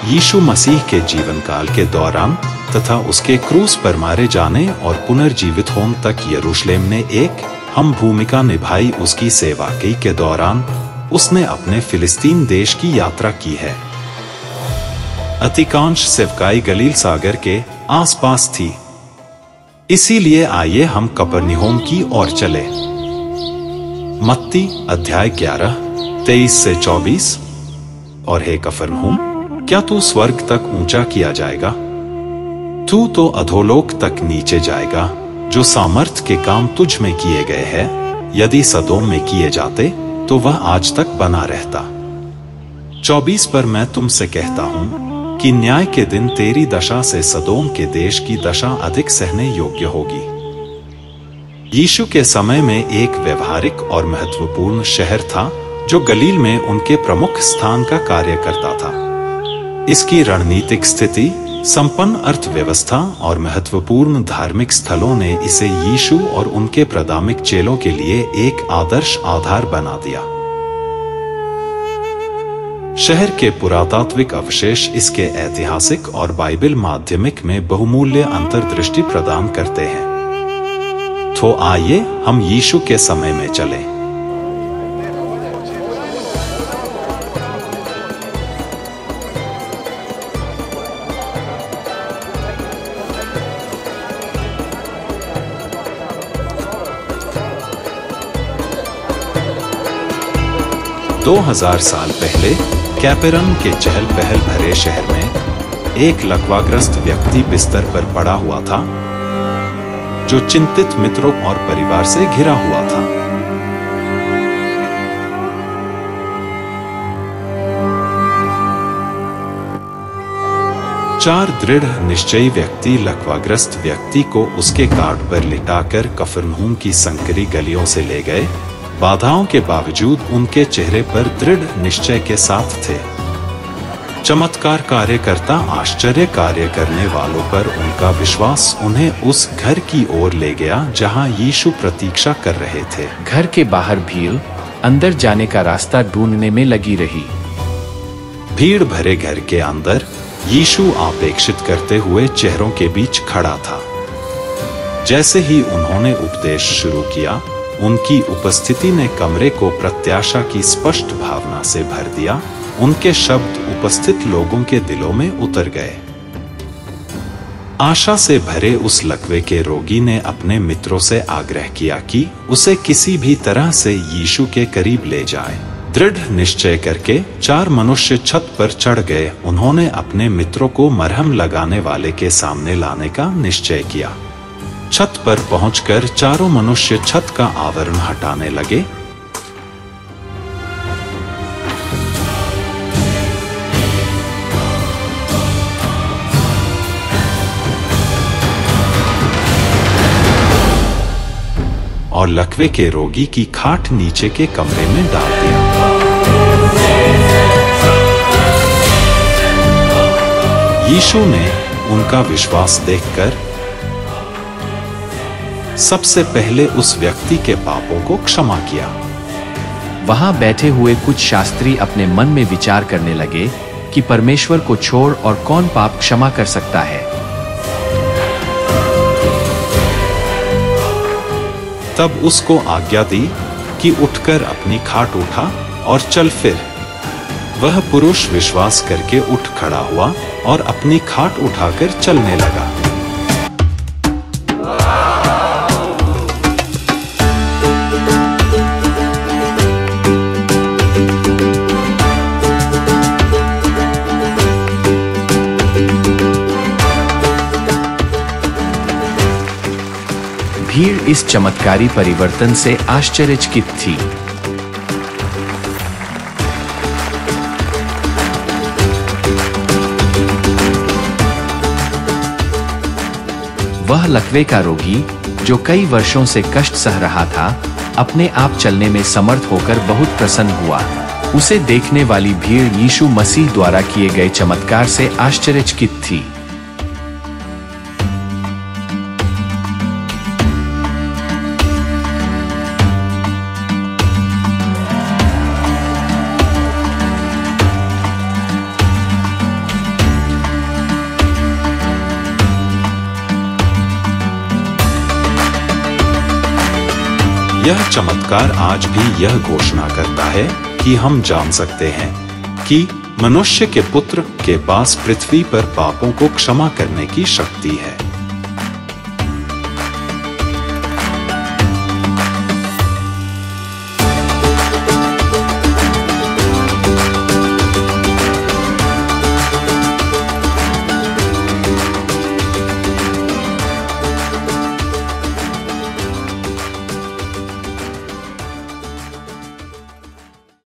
यीशु मसीह के जीवन काल के दौरान तथा उसके क्रूस पर मारे जाने और पुनर्जीवित होने तक यरूशलेम ने एक अहम भूमिका निभाई। उसकी सेवा के दौरान उसने अपने फिलिस्तीन देश की यात्रा की है। अधिकांश सेवकाई गलील सागर के आसपास थी। इसीलिए आइए हम कफरनहूम की ओर चले। मत्ती अध्याय 11 23 से 24। और हे कफरनहूम, क्या तू स्वर्ग तक ऊंचा किया जाएगा? तू तो अधोलोक तक नीचे जाएगा। जो सामर्थ के काम तुझ में किए गए हैं, यदि सदोम में किए जाते तो वह आज तक बना रहता। 24 पर मैं तुमसे कहता हूं कि न्याय के दिन तेरी दशा से सदोम के देश की दशा अधिक सहने योग्य होगी। यीशु के समय में एक व्यवहारिक और महत्वपूर्ण शहर था जो गलील में उनके प्रमुख स्थान का कार्य करता था। इसकी रणनीतिक स्थिति, संपन्न अर्थव्यवस्था और महत्वपूर्ण धार्मिक स्थलों ने इसे यीशु और उनके प्राथमिक चेलों के लिए एक आदर्श आधार बना दिया। शहर के पुरातात्विक अवशेष इसके ऐतिहासिक और बाइबल माध्यमिक में बहुमूल्य अंतर्दृष्टि प्रदान करते हैं। तो आइए हम यीशु के समय में चलें। दो 2000 साल पहले कैपेरन के चहल पहल भरे शहर में एक लकवाग्रस्त व्यक्ति बिस्तर पर पड़ा हुआ था, जो चिंतित मित्रों और परिवार से घिरा हुआ था। चार दृढ़ निश्चयी व्यक्ति लकवाग्रस्त व्यक्ति को उसके काट पर लिटाकर कफरनहूम की संकरी गलियों से ले गए। बाधाओं के बावजूद उनके चेहरे पर दृढ़ निश्चय के साथ थे। चमत्कार कार्य करता आश्चर्य कार्य करने वालों पर उनका विश्वास उन्हें उस घर की ओर ले गया जहां यीशु प्रतीक्षा कर रहे थे। घर के बाहर भीड़ अंदर जाने का रास्ता ढूंढने में लगी रही। भीड़ भरे घर के अंदर यीशु अपेक्षित करते हुए चेहरों के बीच खड़ा था। जैसे ही उन्होंने उपदेश शुरू किया, उनकी उपस्थिति ने कमरे को प्रत्याशा की स्पष्ट भावना से भर दिया। उनके शब्द उपस्थित लोगों के दिलों में उतर गए। आशा से भरे उस लकवे के रोगी ने अपने मित्रों से आग्रह किया कि उसे किसी भी तरह से यीशु के करीब ले जाए। दृढ़ निश्चय करके 4 मनुष्य छत पर चढ़ गए। उन्होंने अपने मित्रों को मरहम लगाने वाले के सामने लाने का निश्चय किया। छत पर पहुंचकर चारों मनुष्य छत का आवरण हटाने लगे। और लकवे के रोगी की खाट नीचे के कमरे में डाल दिया। यीशु ने उनका विश्वास देखकर सबसे पहले उस व्यक्ति के पापों को क्षमा किया। वहां बैठे हुए कुछ शास्त्री अपने मन में विचार करने लगे कि परमेश्वर को छोड़ और कौन पाप क्षमा कर सकता है। तब उसको आज्ञा दी कि उठकर अपनी खाट उठा और चल फिर। वह पुरुष विश्वास करके उठ खड़ा हुआ और अपनी खाट उठाकर चलने लगा। भीड़ इस चमत्कारी परिवर्तन से आश्चर्यचकित थी। वह लकवे का रोगी, जो कई वर्षों से कष्ट सह रहा था, अपने आप चलने में समर्थ होकर बहुत प्रसन्न हुआ। उसे देखने वाली भीड़ यीशु मसीह द्वारा किए गए चमत्कार से आश्चर्यचकित थी। यह चमत्कार आज भी यह घोषणा करता है कि हम जान सकते हैं कि मनुष्य के पुत्र के पास पृथ्वी पर पापों को क्षमा करने की शक्ति है।